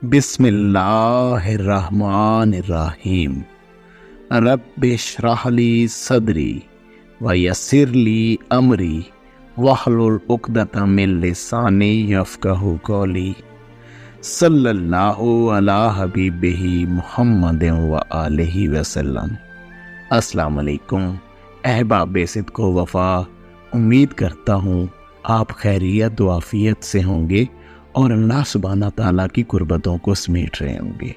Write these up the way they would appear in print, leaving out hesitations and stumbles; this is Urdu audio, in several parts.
بسم اللہ الرحمن الرحیم رب اشرح لی صدری ویسر لی امری واحلل عقدۃ من لسانی یفقہوا قولی صلی اللہ علی حبیبہ محمد وآلہ وسلم۔ السلام علیکم احباب صدق و وفا، امید کرتا ہوں آپ خیریت و عافیت سے ہوں گے اور اللہ سبحانہ تعالیٰ کی قربتوں کو سمیٹ رہے ہوں گے۔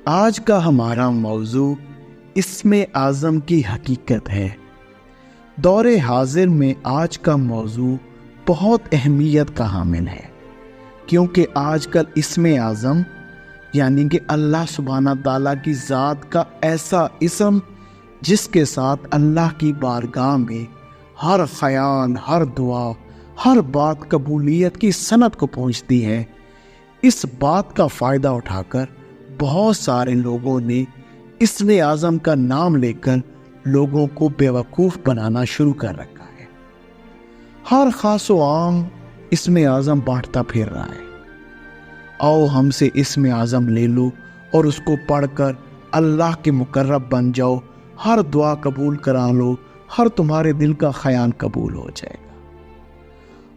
آج کا ہمارا موضوع اسم اعظم کی حقیقت ہے۔ دور حاضر میں آج کا موضوع بہت اہمیت کا حامل ہے، کیونکہ آج کل اسم اعظم یعنی کہ اللہ سبحانہ تعالیٰ کی ذات کا ایسا اسم جس کے ساتھ اللہ کی بارگاہ میں ہر خیال، ہر دعا، ہر بات قبولیت کی سند کو پہنچتی ہے، اس بات کا فائدہ اٹھا کر بہت سارے لوگوں نے اسم اعظم کا نام لے کر لوگوں کو بیوقوف بنانا شروع کر رکھا ہے۔ ہر خاص و عام اسم اعظم بانٹتا پھر رہا ہے۔ آؤ ہم سے اسم اعظم لے لو اور اس کو پڑھ کر اللہ کے مقرب بن جاؤ، ہر دعا قبول کرا لو، ہر تمہارے دل کا خیال قبول ہو جائے گا۔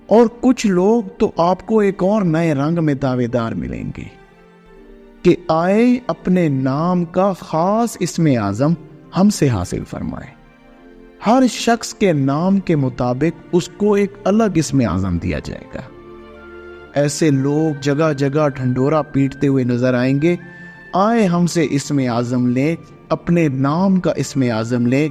اور کچھ لوگ تو آپ کو ایک اور نئے رنگ میں دعوے دار ملیں گے کہ آئے اپنے نام کا خاص اسم اعظم ہم سے حاصل فرمائے۔ ہر شخص کے نام کے مطابق اس کو ایک الگ اسم اعظم دیا جائے گا۔ ایسے لوگ جگہ جگہ ڈھنڈورا پیٹتے ہوئے نظر آئیں گے، آئے ہم سے اسم اعظم لیں، اپنے نام کا اسم اعظم لیں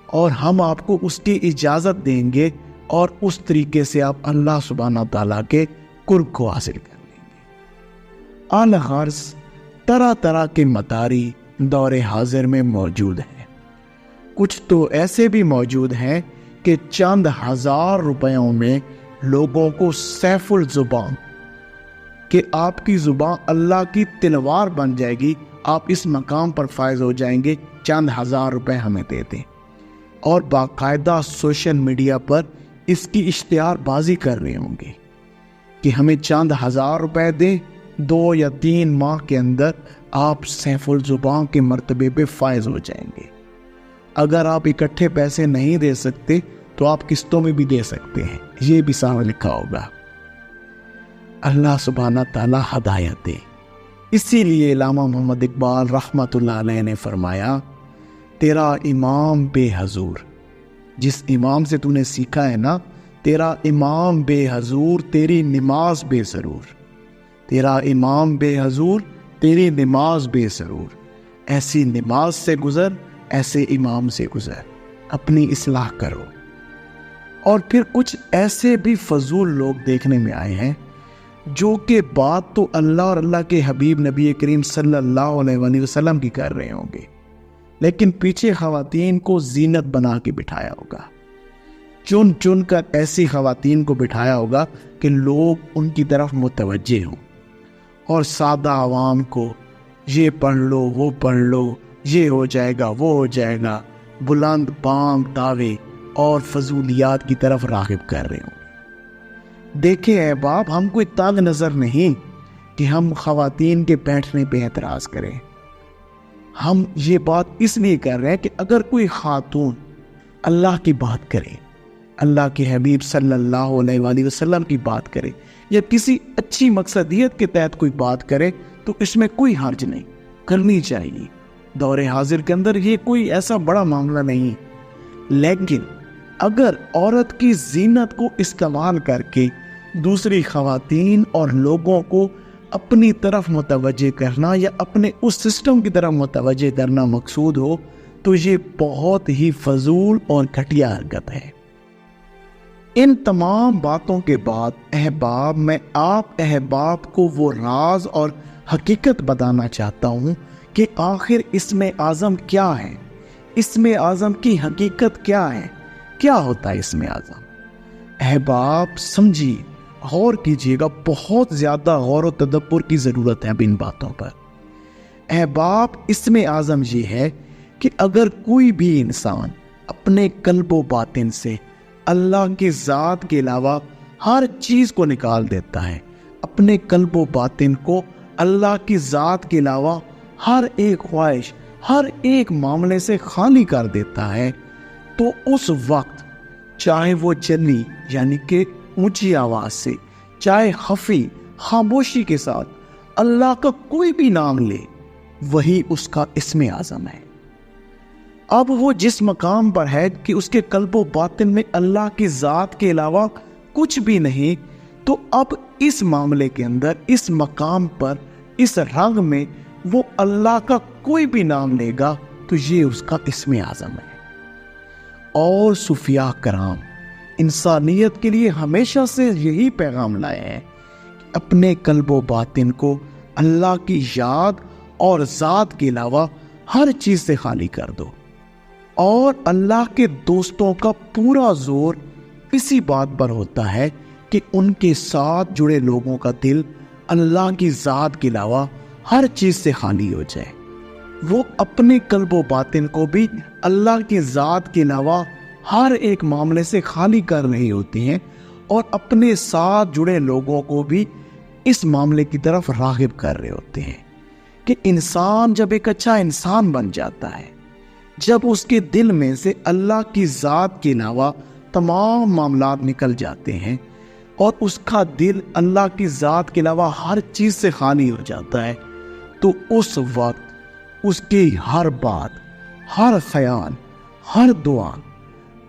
اور ہم آپ کو اس کی اجازت دیں گے اور اس طریقے سے آپ اللہ سبحانہ تعالیٰ کے قرب کو حاصل کر لیں گے۔ اعلی غرض طرح طرح کے مطاری دور حاضر میں موجود ہیں۔ کچھ تو ایسے بھی موجود ہیں کہ چند ہزار روپیوں میں لوگوں کو سیف الزبان کہ آپ کی زبان اللہ کی تلوار بن جائے گی، آپ اس مقام پر فائز ہو جائیں گے، چند ہزار روپے ہمیں دے دیں، اور باقاعدہ سوشل میڈیا پر اس کی اشتہار بازی کر رہے ہوں گے کہ ہمیں چند ہزار روپے دیں، 2 یا 3 ماہ کے اندر آپ سیف الزبان کے مرتبے پہ فائز ہو جائیں گے۔ اگر آپ اکٹھے پیسے نہیں دے سکتے تو آپ قسطوں میں بھی دے سکتے ہیں، یہ بھی سامنے لکھا ہوگا۔ اللہ سبحانہ تعالیٰ ہدایت دے۔ اسی لیے علامہ محمد اقبال رحمۃ اللہ علیہ نے فرمایا، تیرا امام بے حضور، جس امام سے تو نے سیکھا ہے نا، تیرا امام بے حضور، تیری نماز بے سرور، تیرا امام بے حضور، تیری نماز بے سرور۔ ایسی نماز سے گزر، ایسے امام سے گزر، اپنی اصلاح کرو۔ اور پھر کچھ ایسے بھی فضول لوگ دیکھنے میں آئے ہیں جو کہ بات تو اللہ اور اللہ کے حبیب نبی کریم صلی اللہ علیہ وآلہ وسلم کی کر رہے ہوں گے، لیکن پیچھے خواتین کو زینت بنا کے بٹھایا ہوگا، چن چن کر ایسی خواتین کو بٹھایا ہوگا کہ لوگ ان کی طرف متوجہ ہوں، اور سادہ عوام کو یہ پڑھ لو، وہ پڑھ لو، یہ ہو جائے گا، وہ ہو جائے گا، بلند بانگ دعوے اور فضولیات کی طرف راغب کر رہے ہوں۔ دیکھیں احباب، ہم کوئی تنگ نظر نہیں کہ ہم خواتین کے بیٹھنے پہ اعتراض کریں۔ ہم یہ بات اس لیے کر رہے ہیں کہ اگر کوئی خاتون اللہ کی بات کرے، اللہ کے حبیب صلی اللہ علیہ وآلہ وسلم کی بات کرے، یا کسی اچھی مقصدیت کے تحت کوئی بات کرے تو اس میں کوئی حرج نہیں، کرنی چاہیے۔ دور حاضر کے اندر یہ کوئی ایسا بڑا معاملہ نہیں، لیکن اگر عورت کی زینت کو استعمال کر کے دوسری خواتین اور لوگوں کو اپنی طرف متوجہ کرنا یا اپنے اس سسٹم کی طرف متوجہ کرنا مقصود ہو تو یہ بہت ہی فضول اور گھٹیا حرکت ہے۔ ان تمام باتوں کے بعد احباب، میں آپ احباب کو وہ راز اور حقیقت بتانا چاہتا ہوں کہ آخر اسم اعظم کیا ہے، اسم اعظم کی حقیقت کیا ہے، کیا ہوتا ہے اسم اعظم۔ احباب سمجھیے، غور کیجیے گا، بہت زیادہ غور و تدبر کی ضرورت ہے اب ان باتوں پر۔ احباب اسم اعظم یہ ہے کہ اگر کوئی بھی انسان اپنے قلب و باطن سے اللہ کی ذات کے علاوہ ہر چیز کو نکال دیتا ہے، اپنے قلب و باطن کو اللہ کی ذات کے علاوہ ہر ایک خواہش، ہر ایک معاملے سے خالی کر دیتا ہے، تو اس وقت چاہے وہ جلی یعنی کہ اونچی آواز سے، چاہے خفی خاموشی کے ساتھ اللہ کا کوئی بھی نام لے، وہی اس کا اسم اعظم ہے۔ اب وہ جس مقام پر ہے کہ اس کے قلب و باطن میں اللہ کی ذات کے علاوہ کچھ بھی نہیں، تو اب اس معاملے کے اندر، اس مقام پر، اس رنگ میں وہ اللہ کا کوئی بھی نام لے گا تو یہ اس کا اسم اعظم ہے۔ اور صوفیاء کرام انسانیت کے لیے ہمیشہ سے یہی پیغام لائے ہیں کہ اپنے قلب و باطن کو اللہ کی یاد اور ذات کے علاوہ ہر چیز سے خالی کر دو۔ اور اللہ کے دوستوں کا پورا زور اسی بات پر ہوتا ہے کہ ان کے ساتھ جڑے لوگوں کا دل اللہ کی ذات کے علاوہ ہر چیز سے خالی ہو جائے۔ وہ اپنے قلب و باطن کو بھی اللہ کی ذات کے علاوہ ہر ایک معاملے سے خالی کر رہے ہوتے ہیں، اور اپنے ساتھ جڑے لوگوں کو بھی اس معاملے کی طرف راغب کر رہے ہوتے ہیں کہ انسان جب ایک اچھا انسان بن جاتا ہے، جب اس کے دل میں سے اللہ کی ذات کے علاوہ تمام معاملات نکل جاتے ہیں اور اس کا دل اللہ کی ذات کے علاوہ ہر چیز سے خالی ہو جاتا ہے، تو اس وقت اس کی ہر بات، ہر خیال، ہر دعا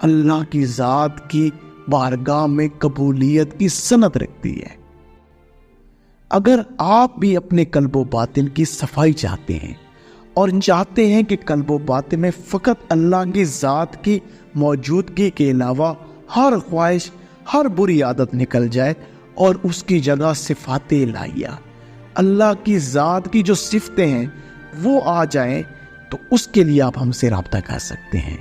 اللہ کی ذات کی بارگاہ میں قبولیت کی سند رکھتی ہے۔ اگر آپ بھی اپنے قلب و باطن کی صفائی چاہتے ہیں اور چاہتے ہیں کہ قلب و باطن میں فقط اللہ کی ذات کی موجودگی کے علاوہ ہر خواہش، ہر بری عادت نکل جائے اور اس کی جگہ صفات الہیہ، اللہ کی ذات کی جو صفتیں ہیں وہ آ جائیں، تو اس کے لیے آپ ہم سے رابطہ کر سکتے ہیں۔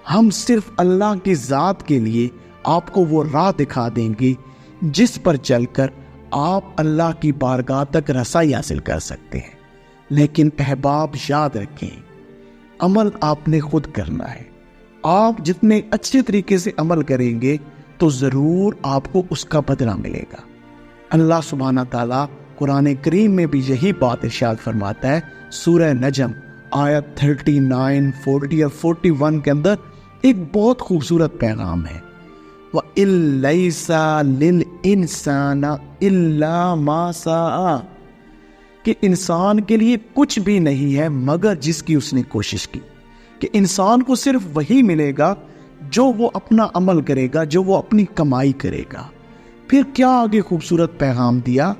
ہم صرف اللہ کی ذات کے لیے آپ کو وہ راہ دکھا دیں گے جس پر چل کر آپ اللہ کی بارگاہ تک رسائی حاصل کر سکتے ہیں۔ لیکن احباب یاد رکھیں، عمل آپ نے خود کرنا ہے۔ آپ جتنے اچھے طریقے سے عمل کریں گے تو ضرور آپ کو اس کا بدلہ ملے گا۔ اللہ سبحانہ تعالیٰ قرآن کریم میں بھی یہی بات ارشاد فرماتا ہے، سورہ نجم آیت 39، 40 اور 41 کے اندر ایک بہت خوبصورت پیغام ہے، وَإِن لَيْسَ لِلْإِنسَانَ إِلَّا مَا سَعَى، کہ انسان کے لیے کچھ بھی نہیں ہے مگر جس کی اس نے کوشش کی، کہ انسان کو صرف وہی ملے گا جو وہ اپنا عمل کرے گا، جو وہ اپنی کمائی کرے گا۔ پھر کیا آگے خوبصورت پیغام دیا،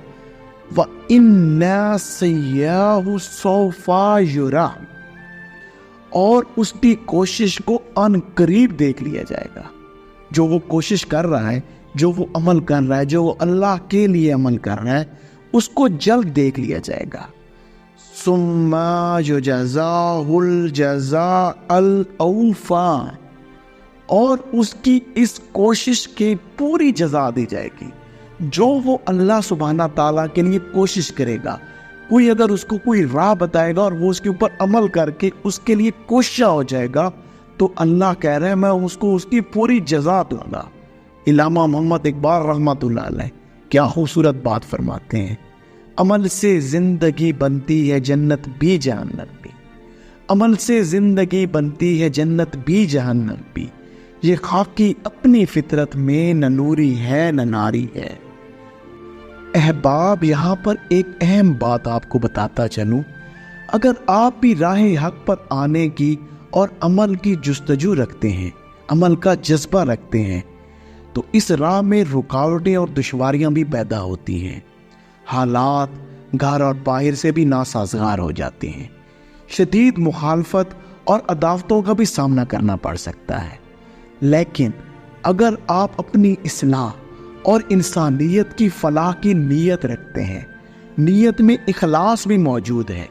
وَإِنَّ سَعْيَهُ سَوْفَ يُرَىٰ، اور اس کی کوشش کو ان قریب دیکھ لیا جائے گا۔ جو وہ کوشش کر رہا ہے، جو وہ عمل کر رہا ہے، جو وہ اللہ کے لیے عمل کر رہا ہے، اس کو جلد دیکھ لیا جائے گا۔ ثُمَّ يُجْزَاهُ الْجَزَاءَ الْأَوْفَىٰ، اور اس کی اس کوشش کی پوری جزا دی جائے گی۔ جو وہ اللہ سبحانہ تعالیٰ کے لیے کوشش کرے گا، کوئی اگر اس کو کوئی راہ بتائے گا اور وہ اس کے اوپر عمل کر کے اس کے لیے کوشاں ہو جائے گا، تو اللہ کہہ رہے ہیں میں اس کو اس کی پوری جزا دوں گا۔ علامہ محمد اقبال رحمۃ اللہ علیہ کیا خوبصورت بات فرماتے ہیں، عمل سے زندگی بنتی ہے جنت بھی جہنم بھی، عمل سے زندگی بنتی ہے جنت بھی جہنم بھی، یہ خاکی اپنی فطرت میں نہ نوری ہے نہ ناری ہے۔ احباب، یہاں پر ایک اہم بات آپ کو بتاتا چلوں، اگر آپ بھی راہ حق پر آنے کی اور عمل کی جستجو رکھتے ہیں، عمل کا جذبہ رکھتے ہیں، تو اس راہ میں رکاوٹیں اور دشواریاں بھی پیدا ہوتی ہیں، حالات گھر اور باہر سے بھی ناسازگار ہو جاتے ہیں، شدید مخالفت اور عداوتوں کا بھی سامنا کرنا پڑ سکتا ہے۔ لیکن اگر آپ اپنی اصلاح اور انسانیت کی فلاح کی نیت رکھتے ہیں، نیت میں اخلاص بھی موجود ہے،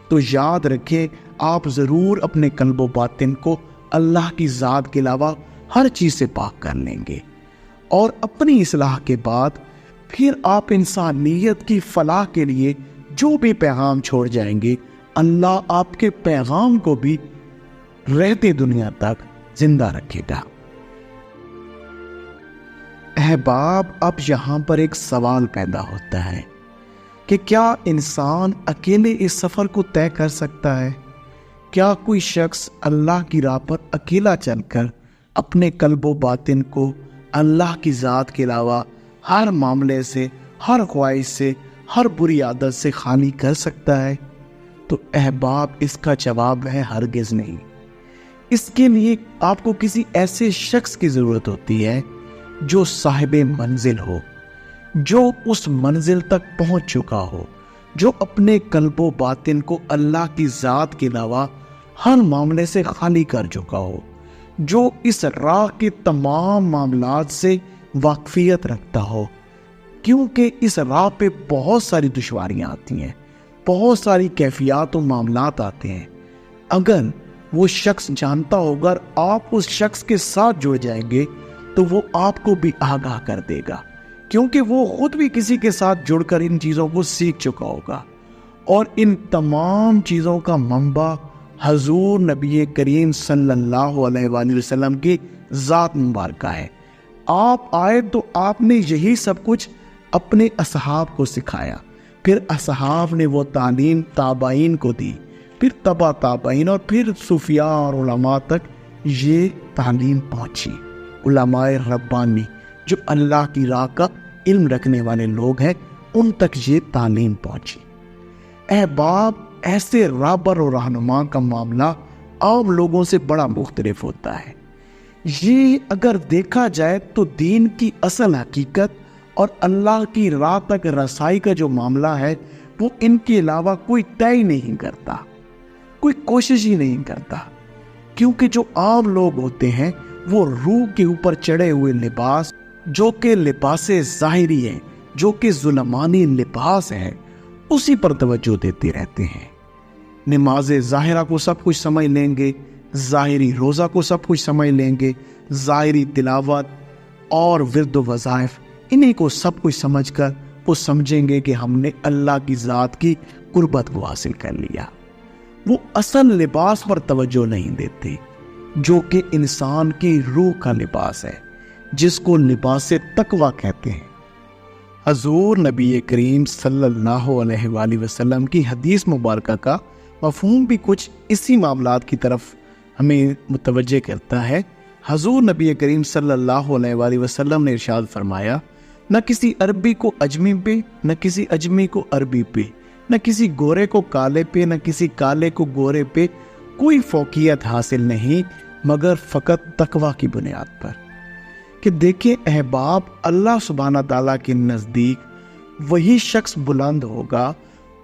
تو یاد رکھیں آپ ضرور اپنے قلب و باطن کو اللہ کی ذات کے علاوہ ہر چیز سے پاک کر لیں گے، اور اپنی اصلاح کے بعد پھر آپ انسانیت کی فلاح کے لیے جو بھی پیغام چھوڑ جائیں گے، اللہ آپ کے پیغام کو بھی رہتے دنیا تک زندہ رکھے گا۔ احباب، اب یہاں پر ایک سوال پیدا ہوتا ہے کہ کیا انسان اکیلے اس سفر کو طے کر سکتا ہے؟ کیا کوئی شخص اللہ کی راہ پر اکیلا چل کر اپنے قلب و باطن کو اللہ کی ذات کے علاوہ ہر معاملے سے، ہر خواہش سے، ہر بری عادت سے خالی کر سکتا ہے؟ تو احباب، اس کا جواب ہے ہرگز نہیں۔ اس کے لیے آپ کو کسی ایسے شخص کی ضرورت ہوتی ہے جو صاحب منزل ہو، جو اس منزل تک پہنچ چکا ہو، جو اپنے قلب و باطن کو اللہ کی ذات کے علاوہ ہر معاملے سے خالی کر چکا ہو، جو اس راہ کے تمام معاملات سے واقفیت رکھتا ہو، کیونکہ اس راہ پہ بہت ساری دشواریاں آتی ہیں، بہت ساری کیفیات و معاملات آتے ہیں۔ اگر وہ شخص جانتا ہوگا، آپ اس شخص کے ساتھ جڑ جائیں گے تو وہ آپ کو بھی آگاہ کر دے گا، کیونکہ وہ خود بھی کسی کے ساتھ جڑ کر ان چیزوں کو سیکھ چکا ہوگا۔ اور ان تمام چیزوں کا منبع حضور نبی کریم صلی اللہ علیہ وآلہ وسلم کی ذات مبارکہ ہے۔ آپ آئے تو آپ نے یہی سب کچھ اپنے اصحاب کو سکھایا، پھر اصحاب نے وہ تعلیم تابعین کو دی، پھر تبع تابعین، اور پھر صوفیاء اور علماء تک یہ تعلیم پہنچی۔ علماء ربانی جو اللہ کی راہ کا علم رکھنے والے لوگ ہیں، ان تک یہ تعلیم پہنچی۔ احباب، ایسے رہبر و رہنما کا معاملہ عام لوگوں سے بڑا مختلف ہوتا ہے۔ یہ اگر دیکھا جائے تو دین کی اصل حقیقت اور اللہ کی راہ تک رسائی کا جو معاملہ ہے، وہ ان کے علاوہ کوئی طے ہی نہیں کرتا، کوئی کوشش ہی نہیں کرتا، کیونکہ جو عام لوگ ہوتے ہیں وہ روح کے اوپر چڑھے ہوئے لباس، جو کہ لباس ظاہری ہے، جو کہ ظلمانی لباس ہے، اسی پر توجہ دیتے رہتے ہیں۔ نماز ظاہرہ کو سب کچھ سمجھ لیں گے، ظاہری روزہ کو سب کچھ سمجھ لیں گے، ظاہری تلاوت اور ورد و وظائف، انہیں کو سب کچھ سمجھ کر وہ سمجھیں گے کہ ہم نے اللہ کی ذات کی قربت کو حاصل کر لیا۔ وہ اصل لباس پر توجہ نہیں دیتے، جو کہ انسان کی روح کا لباس ہے، جس کو لباس تقویٰ کہتے ہیں۔ حضور نبی کریم صلی اللہ علیہ وآلہ وسلم کی حدیث مبارکہ کا مفہوم بھی کچھ اسی معاملات کی طرف ہمیں متوجہ کرتا ہے۔ حضور نبی کریم صلی اللہ علیہ وآلہ وسلم نے ارشاد فرمایا، نہ کسی عربی کو اجمی پہ، نہ کسی اجمی کو عربی پہ، نہ کسی گورے کو کالے پہ، نہ کسی کالے کو گورے پہ کوئی فوقیت حاصل نہیں مگر فقط تقویٰ کی بنیاد پر۔ کہ دیکھیں احباب، اللہ سبحانہ تعالیٰ کے نزدیک وہی شخص بلند ہوگا،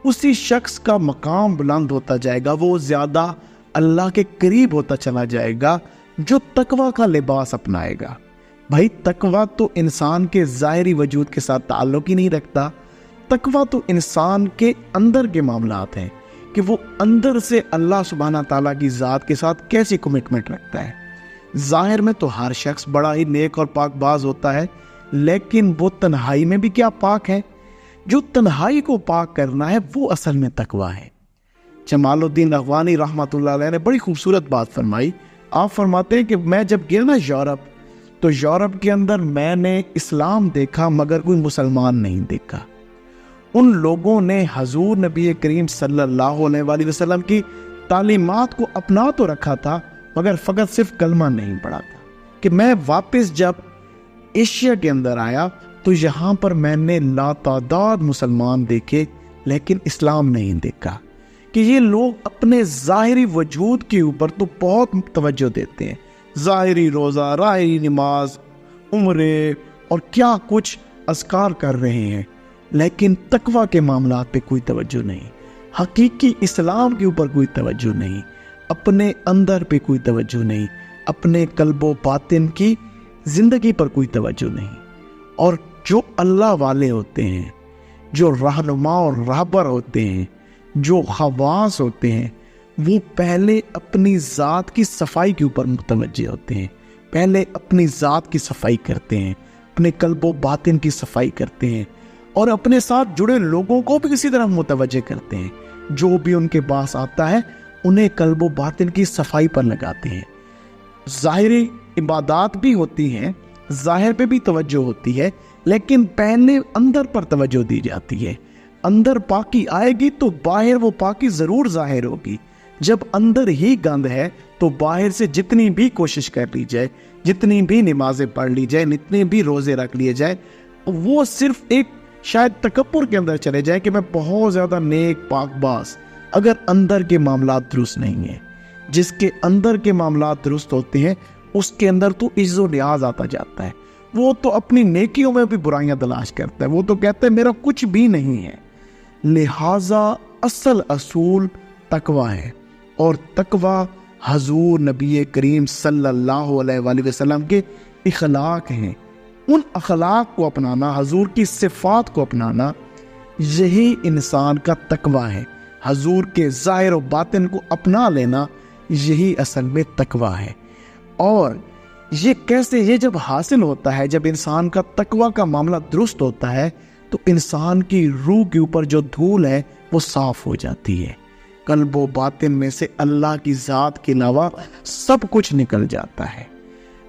اسی شخص کا مقام بلند ہوتا جائے گا، وہ زیادہ اللہ کے قریب ہوتا چلا جائے گا جو تقویٰ کا لباس اپنائے گا۔ بھائی، تقویٰ تو انسان کے ظاہری وجود کے ساتھ تعلق ہی نہیں رکھتا، تقویٰ تو انسان کے اندر کے معاملات ہیں کہ وہ اندر سے اللہ سبحانہ تعالیٰ کی ذات کے ساتھ کیسی کمٹمنٹ رکھتا ہے۔ ظاہر میں تو ہر شخص بڑا ہی نیک اور پاک باز ہوتا ہے، لیکن وہ تنہائی میں بھی کیا پاک ہے؟ جو تنہائی کو پاک کرنا ہے وہ اصل میں تقویٰ ہے۔ جمال الدین اغوانی رحمۃ اللہ علیہ نے بڑی خوبصورت بات فرمائی۔ آپ فرماتے ہیں کہ میں جب گیا نا یورپ، تو یورپ کے اندر میں نے اسلام دیکھا مگر کوئی مسلمان نہیں دیکھا۔ ان لوگوں نے حضور نبی کریم صلی اللہ علیہ وآلہ وسلم کی تعلیمات کو اپنا تو رکھا تھا مگر فقط صرف کلمہ نہیں پڑھا تھا۔ کہ میں واپس جب ایشیا کے اندر آیا تو یہاں پر میں نے لاتعداد مسلمان دیکھے لیکن اسلام نہیں دیکھا۔ کہ یہ لوگ اپنے ظاہری وجود کے اوپر تو بہت توجہ دیتے ہیں، ظاہری روزہ، ظاہری نماز، عمرے اور کیا کچھ اذکار کر رہے ہیں، لیکن تقویٰ کے معاملات پہ کوئی توجہ نہیں، حقیقی اسلام کے اوپر کوئی توجہ نہیں، اپنے اندر پہ کوئی توجہ نہیں، اپنے قلب و باطن کی زندگی پر کوئی توجہ نہیں۔ اور جو اللہ والے ہوتے ہیں، جو رہنما اور رہبر ہوتے ہیں، جو خواص ہوتے ہیں، وہ پہلے اپنی ذات کی صفائی کے اوپر متوجہ ہوتے ہیں، پہلے اپنی ذات کی صفائی کرتے ہیں، اپنے قلب و باطن کی صفائی کرتے ہیں، اور اپنے ساتھ جڑے لوگوں کو بھی اسی طرح متوجہ کرتے ہیں۔ جو بھی ان کے پاس آتا ہے انہیں قلب و باطن کی صفائی پر لگاتے ہیں۔ ظاہری عبادات بھی ہوتی ہیں، ظاہر پہ بھی توجہ ہوتی ہے، لیکن پہلے اندر پر توجہ دی جاتی ہے۔ اندر پاکی آئے گی تو باہر وہ پاکی ضرور ظاہر ہوگی. جب اندر ہی گند ہے تو باہر سے جتنی بھی کوشش کر لی جائے, جتنی بھی نمازیں پڑھ لی جائے, جتنے بھی روزے رکھ لیے جائے, وہ صرف ایک شاید تکبر کے اندر چلے جائے کہ میں بہت زیادہ نیک پاک باز, اگر اندر کے معاملات درست نہیں ہیں. جس کے اندر کے معاملات درست ہوتے ہیں اس کے اندر تو عز و نیاز آتا جاتا ہے. وہ تو اپنی نیکیوں میں بھی برائیاں تلاش کرتا ہے, وہ تو کہتا ہے میرا کچھ بھی نہیں ہے. لہٰذا اصل اصول تقویٰ ہے, اور تقویٰ حضور نبی کریم صلی اللہ علیہ وآلہ وسلم کے اخلاق ہیں. ان اخلاق کو اپنانا, حضور کی صفات کو اپنانا, یہی انسان کا تقویٰ ہے. حضور کے ظاہر و باطن کو اپنا لینا یہی اصل میں تقویٰ ہے. اور یہ کیسے, یہ جب حاصل ہوتا ہے, جب انسان کا تقویٰ کا معاملہ درست ہوتا ہے تو انسان کی روح کے اوپر جو دھول ہے وہ صاف ہو جاتی ہے. قلب و باطن میں سے اللہ کی ذات کے علاوہ سب کچھ نکل جاتا ہے.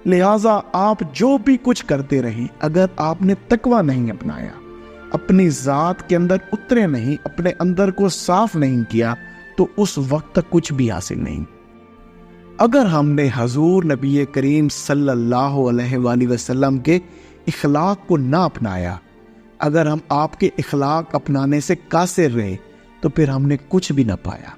لہٰذا آپ جو بھی کچھ کرتے رہیں, اگر آپ نے تقویٰ نہیں اپنایا, اپنی ذات کے اندر اترے نہیں, اپنے اندر کو صاف نہیں کیا, تو اس وقت تک کچھ بھی حاصل نہیں. اگر ہم نے حضور نبی کریم صلی اللہ علیہ وآلہ وسلم کے اخلاق کو نہ اپنایا, اگر ہم آپ کے اخلاق اپنانے سے قاصر رہے, تو پھر ہم نے کچھ بھی نہ پایا.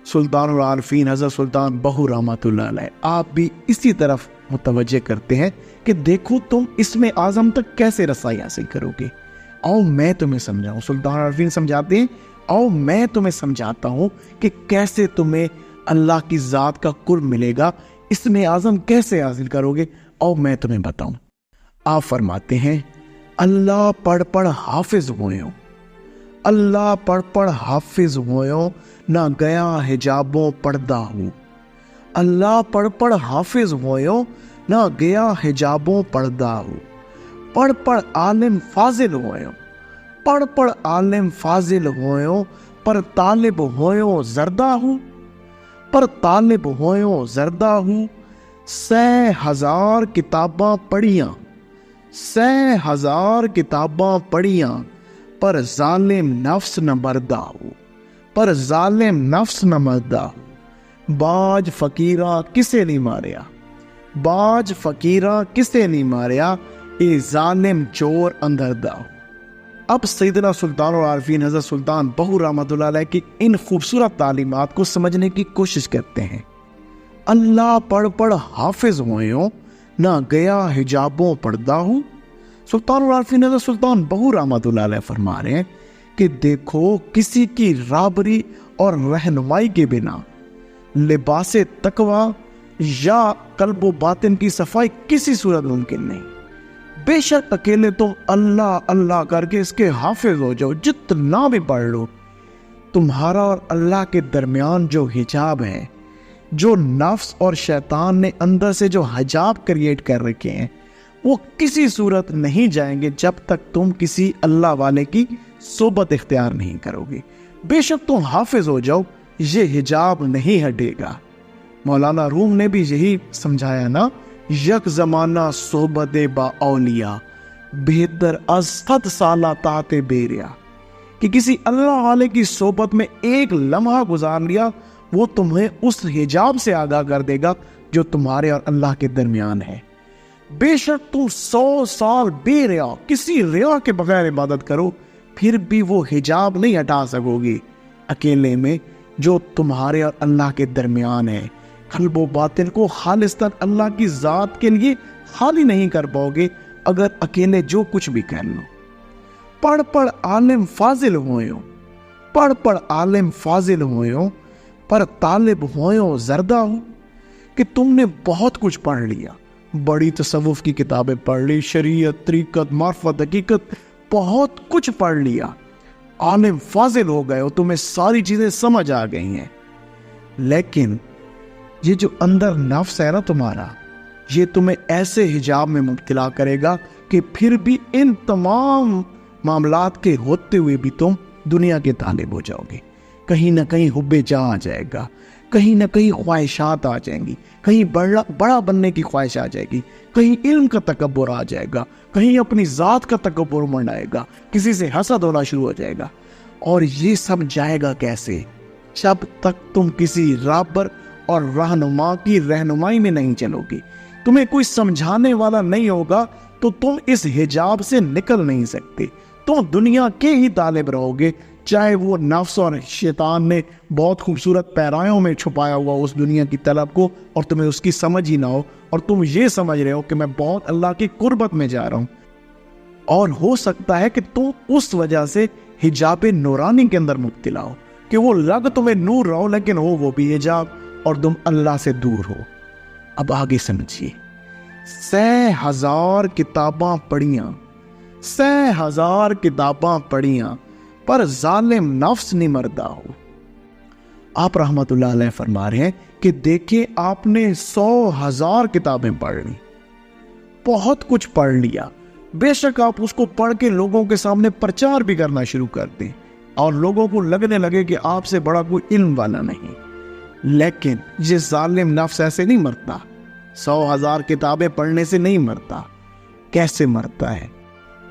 سلطان العارفین حضرت سلطان بہو رحمۃ اللہ علیہ آپ بھی اسی طرف متوجہ کرتے ہیں کہ دیکھو تم اسم اعظم تک کیسے رسائی حاصل کرو گے. آؤ میں تمہیں سمجھاؤں. سلطان العارفین سمجھاتے ہیں, آؤ میں تمہیں سمجھاتا ہوں کہ کیسے تمہیں اللہ کی ذات کا قرب ملے گا, اسم اعظم کیسے حاصل کرو گے, آؤ میں تمہیں بتاؤں. آپ فرماتے ہیں اللہ پڑھ پڑھ حافظ ہوئے, اللہ پڑھ پڑھ حافظ ہوئے, نہ گیا حجابوں پردہ ہوں. اللہ پڑھ پڑھ حافظ ہوئے, نہ گیا حجابوں پردہ ہوں. پڑھ پڑھ عالم فاضل ہوئے, پڑھ پڑھ عالم فاضل ہوئے, پر طالب ہوئے زردہ ہوں, پر طالب ہوئے زردہ ہوں. 100,000 کتاباں پڑھیاں, 100,000 کتاباں پڑھیاں, پر ظالم نفس نہ مردہ ہو, پر ظالم نفس نہ مردہ ہو. باج فقیرہ کسے نہیں ماریا, باج فقیرہ کسے نہیں ماریا, اے ظالم چور اندردہ ہو. اب سیدنا سلطان العارفین حضرت سلطان بہو رحمۃ اللہ علیہ کی ان خوبصورت تعلیمات کو سمجھنے کی کوشش کرتے ہیں. اللہ پڑھ پڑھ حافظ ہوئے, نہ گیا حجابوں پردہ ہوں. سلطان العارفین حضرت سلطان بہو رحمۃ اللہ علیہ فرما رہے ہیں کہ دیکھو کسی کی رہبری اور رہنمائی کے بنا لباس تقویٰ یا قلب و باطن کی صفائی کسی صورت ممکن نہیں. بے شک اکیلے تم اللہ اللہ کر کے اس کے حافظ ہو جاؤ, جتنا بھی پڑھ لو, تمہارا اور اللہ کے درمیان جو حجاب ہے, جو نفس اور شیطان نے اندر سے جو حجاب کریٹ کر رکھے ہیں, وہ کسی صورت نہیں جائیں گے جب تک تم کسی اللہ والے کی صحبت اختیار نہیں کرو گے. بے شک تم حافظ ہو جاؤ, یہ حجاب نہیں ہٹے گا. مولانا روم نے بھی یہی سمجھایا نا, یک زمانہ صحبت با اولیاء بہتر از 100 سالہ طاعت بیریا, کہ کسی اللہ والے کی صحبت میں ایک لمحہ گزار لیا, وہ تمہیں اس حجاب سے آگاہ کر دے گا جو تمہارے اور اللہ کے درمیان ہے. بے شک تم 100 سال بے ریا, کسی ریا کے بغیر عبادت کرو, پھر بھی وہ حجاب نہیں ہٹا سکو گی اکیلے میں جو تمہارے اور اللہ کے درمیان ہے. قلب و باطن کو خالصتاً اللہ کی ذات کے لیے خالی نہیں کر پاؤ گے اگر اکیلے جو کچھ بھی کر لو. پڑھ پڑھ عالم فاضل ہوئے, پڑھ پڑھ عالم فاضل ہوئے, پر طالب ہوئے زردہ ہو. کہ تم نے بہت کچھ پڑھ لیا, بڑی تصوف کی کتابیں پڑھ لی, شریعت, طریقت, معرفت, حقیقت, بہت کچھ پڑھ لیا, عالم فاضل ہو گئے ہو, تمہیں ساری چیزیں سمجھ آ گئی ہیں, لیکن یہ جو اندر نفس ہے نا تمہارا, یہ تمہیں ایسے حجاب میں مبتلا کرے گا کہ پھر بھی ان تمام معاملات کے ہوتے ہوئے بھی تم دنیا کے طالب ہو جاؤ گے. کہیں نہ کہیں حب جاں آ جائے گا, کہیں نہ کہیں خواہشات آ جائیں گی، کہیں بڑا بننے کی خواہش آ جائے گی، کہیں علم کا تکبر آ جائے گا، کہیں اپنی ذات کا تکبر منڈائے گا، کسی سے حسد ہونا شروع ہو جائے گا۔ اور یہ سب جائے گا کیسے؟ جب تک تم کسی رہبر اور رہنما کی رہنمائی میں نہیں چلو گی، تمہیں کوئی سمجھانے والا نہیں ہوگا تو تم اس حجاب سے نکل نہیں سکتے۔ تم دنیا کے ہی طالب رہو گے، چاہے وہ نفس اور شیطان نے بہت خوبصورت پیرایوں میں چھپایا ہوا اس دنیا کی طلب کو اور تمہیں اس کی سمجھ ہی نہ ہو، اور تم یہ سمجھ رہے ہو کہ میں بہت اللہ کی قربت میں جا رہا ہوں، اور ہو سکتا ہے کہ تم اس وجہ سے حجاب نورانی کے اندر مبتلا ہو کہ وہ لگ تمہیں نور رہو لیکن ہو وہ بھی حجاب اور تم اللہ سے دور ہو۔ اب آگے سمجھیے، 100,000 کتاباں پڑھیاں، 100,000 کتاباں پڑھیاں پر ظالم نفس نہیں مردہ ہو۔ آپ رحمت اللہ علیہ فرما رہے ہیں کہ دیکھیں آپ نے 100,000 کتابیں پڑھ لی، بہت کچھ پڑھ لیا، بے شک آپ اس کو پڑھ کے لوگوں کے سامنے پرچار بھی کرنا شروع کر دیں اور لوگوں کو لگنے لگے کہ آپ سے بڑا کوئی علم والا نہیں، لیکن یہ ظالم نفس ایسے نہیں مرتا، 100,000 کتابیں پڑھنے سے نہیں مرتا۔ کیسے مرتا ہے؟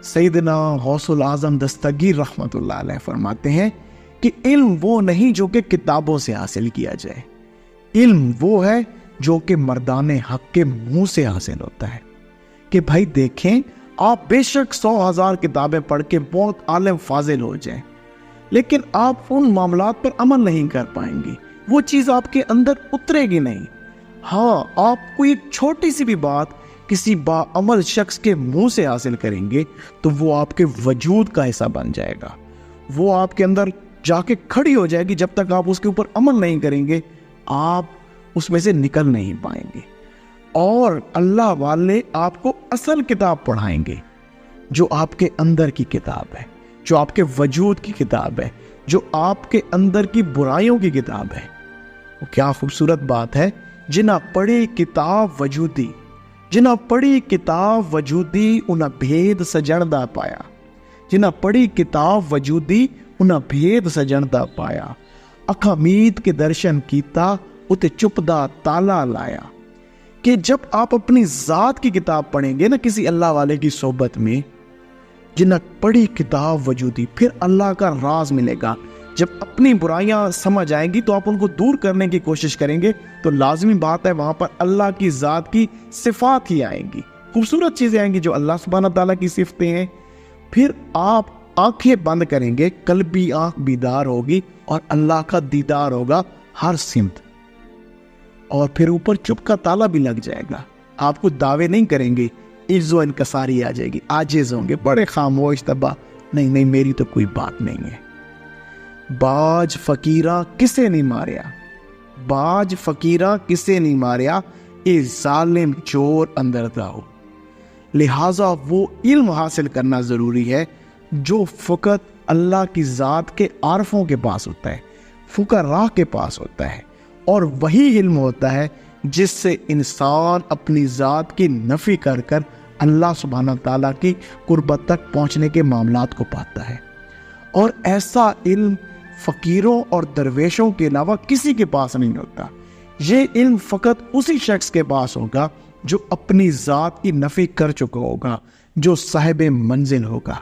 سیدنا غوث العظم دستگیر رحمت اللہ علیہ فرماتے ہیں کہ علم وہ نہیں جو کہ کتابوں سے حاصل کیا جائے، علم وہ ہے جو کہ مردان حق کے منہ سے حاصل ہوتا ہے۔ کہ بھائی دیکھیں، آپ بے شک 100,000 کتابیں پڑھ کے بہت عالم فاضل ہو جائیں، لیکن آپ ان معاملات پر عمل نہیں کر پائیں گے، وہ چیز آپ کے اندر اترے گی نہیں۔ ہاں، آپ کو ایک چھوٹی سی بھی بات کسی باعمل شخص کے منہ سے حاصل کریں گے تو وہ آپ کے وجود کا حصہ بن جائے گا، وہ آپ کے اندر جا کے کھڑی ہو جائے گی۔ جب تک آپ اس کے اوپر عمل نہیں کریں گے آپ اس میں سے نکل نہیں پائیں گے۔ اور اللہ والے آپ کو اصل کتاب پڑھائیں گے، جو آپ کے اندر کی کتاب ہے، جو آپ کے وجود کی کتاب ہے، جو آپ کے اندر کی برائیوں کی کتاب ہے۔ کیا خوبصورت بات ہے، جنہ پڑھی کتاب وجودی، جنہ پڑھی کتاب وجودی انہ بھید سجندہ پایا، جنہ پڑھی کتاب وجودی انہ بھید سجندہ پایا، اکھا مید کے درشن کیتا اتے چپدا تالا لایا۔ کہ جب آپ اپنی ذات کی کتاب پڑھیں گے نا کسی اللہ والے کی صحبت میں، جنہ پڑھی کتاب وجودی، پھر اللہ کا راز ملے گا۔ جب اپنی برائیاں سمجھ آئیں گی تو آپ ان کو دور کرنے کی کوشش کریں گے تو لازمی بات ہے وہاں پر اللہ کی ذات کی صفات ہی آئیں گی، خوبصورت چیزیں آئیں گی جو اللہ سبحانہ تعالیٰ کی صفتیں ہیں۔ پھر آپ آنکھیں بند کریں گے، قلبی آنکھ بیدار ہوگی اور اللہ کا دیدار ہوگا ہر سمت، اور پھر اوپر چپ کا تالا بھی لگ جائے گا۔ آپ کو دعوے نہیں کریں گے، عجز و انکساری آ جائے گی، عاجز ہوں گے، بڑے خاموش طبع، نہیں میری تو کوئی بات نہیں ہے۔ باج فقیرہ کسے نہیں ماریا، باج فقیرہ کسے نہیں ماریا، اے ظالم چور اندر داؤ۔ لہٰذا وہ علم حاصل کرنا ضروری ہے جو فقط اللہ کی ذات کے عارفوں کے پاس ہوتا ہے، فقراء کے پاس ہوتا ہے، اور وہی علم ہوتا ہے جس سے انسان اپنی ذات کی نفی کر کر اللہ سبحانہ تعالیٰ کی قربت تک پہنچنے کے معاملات کو پاتا ہے۔ اور ایسا علم فقیروں اور درویشوں کے علاوہ کسی کے پاس نہیں ہوتا، یہ علم فقط اسی شخص کے پاس ہوگا جو اپنی ذات کی نفی کر چکا ہوگا، جو صاحب منزل ہوگا۔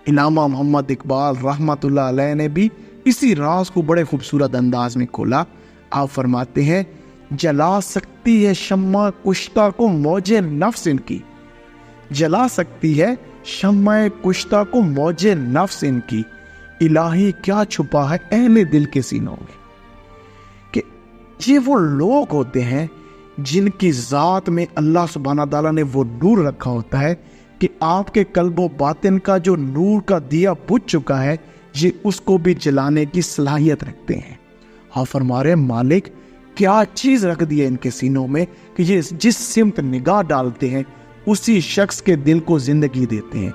علامہ محمد اقبال رحمت اللہ علیہ نے بھی اسی راز کو بڑے خوبصورت انداز میں کھولا۔ آپ فرماتے ہیں، جلا سکتی ہے شمع کشتہ کو موج نفس ان کی، جلا سکتی ہے شمع کشتہ کو موج نفس ان کی، الہی کیا چھپا ہے اہل دل کے سینوں میں۔ کہ یہ وہ لوگ ہوتے ہیں جن کی ذات میں اللہ سبحانہ تعالیٰ نے وہ نور رکھا ہوتا ہے کہ آپ کے قلب و باطن کا جو نور کا دیا بجھ چکا ہے یہ اس کو بھی جلانے کی صلاحیت رکھتے ہیں۔ ہاں فرما رہے مالک کیا چیز رکھ دی ہے ان کے سینوں میں کہ یہ جس سمت نگاہ ڈالتے ہیں اسی شخص کے دل کو زندگی دیتے ہیں،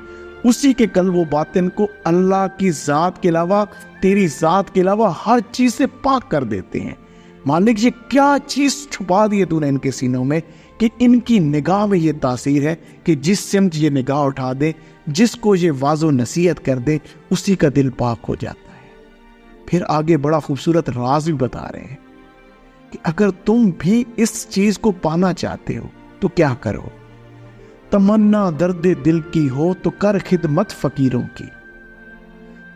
اسی کے قلب و باطن کو اللہ کی ذات کے علاوہ، تیری ذات کے علاوہ ہر چیز سے پاک کر دیتے ہیں۔ مالک یہ کیا چیز چھپا دی ہے تو نے ان کے سینوں میں کہ ان کی نگاہ میں یہ تاثیر ہے کہ جس سمت یہ نگاہ اٹھا دے، جس کو یہ واضح و نصیحت کر دے، اسی کا دل پاک ہو جاتا ہے۔ پھر آگے بڑا خوبصورت راز بھی بتا رہے ہیں، کہ اگر تم بھی اس چیز کو پانا چاہتے ہو تو کیا کرو؟ تمنا درد دل کی ہو تو کر خدمت فقیروں کی،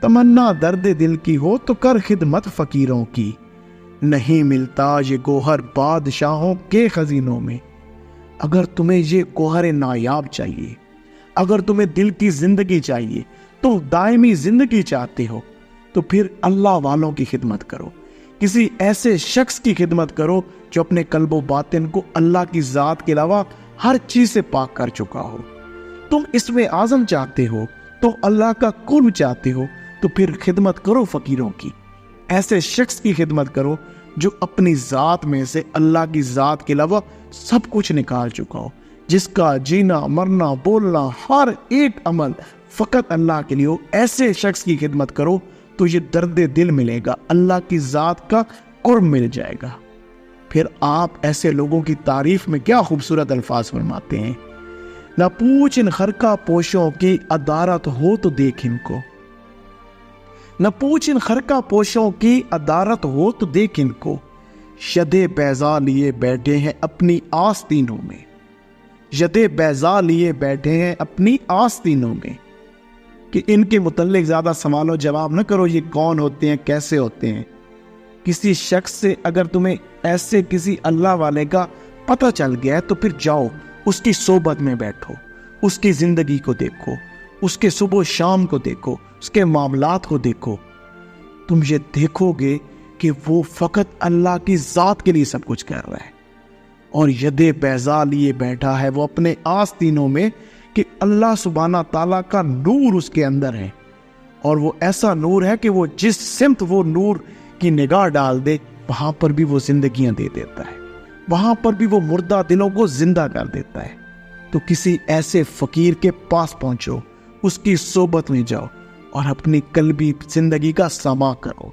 تمنا درد دل کی ہو تو کر خدمت فقیروں کی، نہیں ملتا یہ گوہر بادشاہوں کے خزینوں میں۔ اگر تمہیں یہ گوہر نایاب چاہیے، اگر تمہیں دل کی زندگی چاہیے، تم دائمی زندگی چاہتے ہو، تو پھر اللہ والوں کی خدمت کرو، کسی ایسے شخص کی خدمت کرو جو اپنے قلب و باطن کو اللہ کی ذات کے علاوہ ہر چیز سے پاک کر چکا ہو۔ تم اسم اعظم چاہتے ہو، تو اللہ کا قرب چاہتے ہو، تو پھر خدمت کرو فقیروں کی، ایسے شخص کی خدمت کرو جو اپنی ذات میں سے اللہ کی ذات کے علاوہ سب کچھ نکال چکا ہو، جس کا جینا مرنا بولنا ہر ایک عمل فقط اللہ کے لیے ہو۔ ایسے شخص کی خدمت کرو تو یہ درد دل ملے گا، اللہ کی ذات کا قرب مل جائے گا۔ پھر آپ ایسے لوگوں کی تعریف میں کیا خوبصورت الفاظ فرماتے ہیں، نہ پوچھ ان خرقہ پوشوں کی عدارت ہو تو دیکھ ان کو، نہ پوچھ ان خرقہ پوشوں کی عدارت ہو تو دیکھ ان کو، شدے بیضا لیے بیٹھے ہیں اپنی آستینوں میں، شدے بیضا لیے بیٹھے ہیں اپنی آستینوں میں۔ کہ ان کے متعلق زیادہ سوال و جواب نہ کرو، یہ کون ہوتے ہیں، کیسے ہوتے ہیں۔ کسی شخص سے اگر تمہیں ایسے کسی اللہ والے کا پتہ چل گیا ہے تو پھر جاؤ اس کی صحبت میں بیٹھو، اس کی زندگی کو دیکھو، اس کے صبح و شام کو دیکھو، اس کے معاملات کو دیکھو، تم یہ دیکھو گے کہ وہ فقط اللہ کی ذات کے لیے سب کچھ کر رہا ہے، اور ید بیضا لیے بیٹھا ہے وہ اپنے آستینوں میں، کہ اللہ سبحانہ تعالیٰ کا نور اس کے اندر ہے، اور وہ ایسا نور ہے کہ وہ جس سمت وہ نور کی نگاہ ڈال دے وہاں پر بھی وہ زندگیاں دے دیتا ہے، وہاں پر بھی وہ مردہ دلوں کو زندہ کر دیتا ہے۔ تو کسی ایسے فقیر کے پاس پہنچو، اس کی صحبت میں جاؤ اور اپنی قلبی زندگی کا سما کرو۔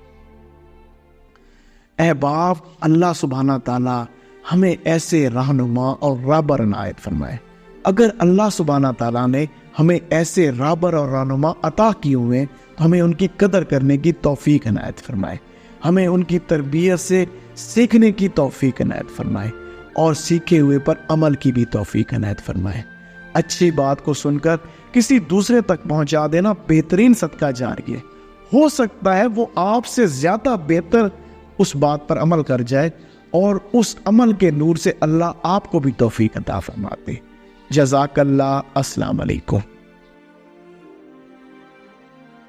اے باپ، اللہ سبحانہ تعالیٰ ہمیں ایسے رہنما اور رہبر عنایت فرمائے۔ اگر اللہ سبحانہ تعالیٰ نے ہمیں ایسے رہبر اور رہنما عطا کیے ہوئے تو ہمیں ان کی قدر کرنے کی توفیق عنایت فرمائے، ہمیں ان کی تربیت سے سیکھنے کی توفیق عنایت فرمائے، اور سیکھے ہوئے پر عمل کی بھی توفیق عنایت فرمائے۔ اچھی بات کو سن کر کسی دوسرے تک پہنچا دینا بہترین صدقہ جاریہ ہے۔ ہو سکتا ہے وہ آپ سے زیادہ بہتر اس بات پر عمل کر جائے، اور اس عمل کے نور سے اللہ آپ کو بھی توفیق عطا فرماتے۔ جزاک اللہ۔ السلام علیکم۔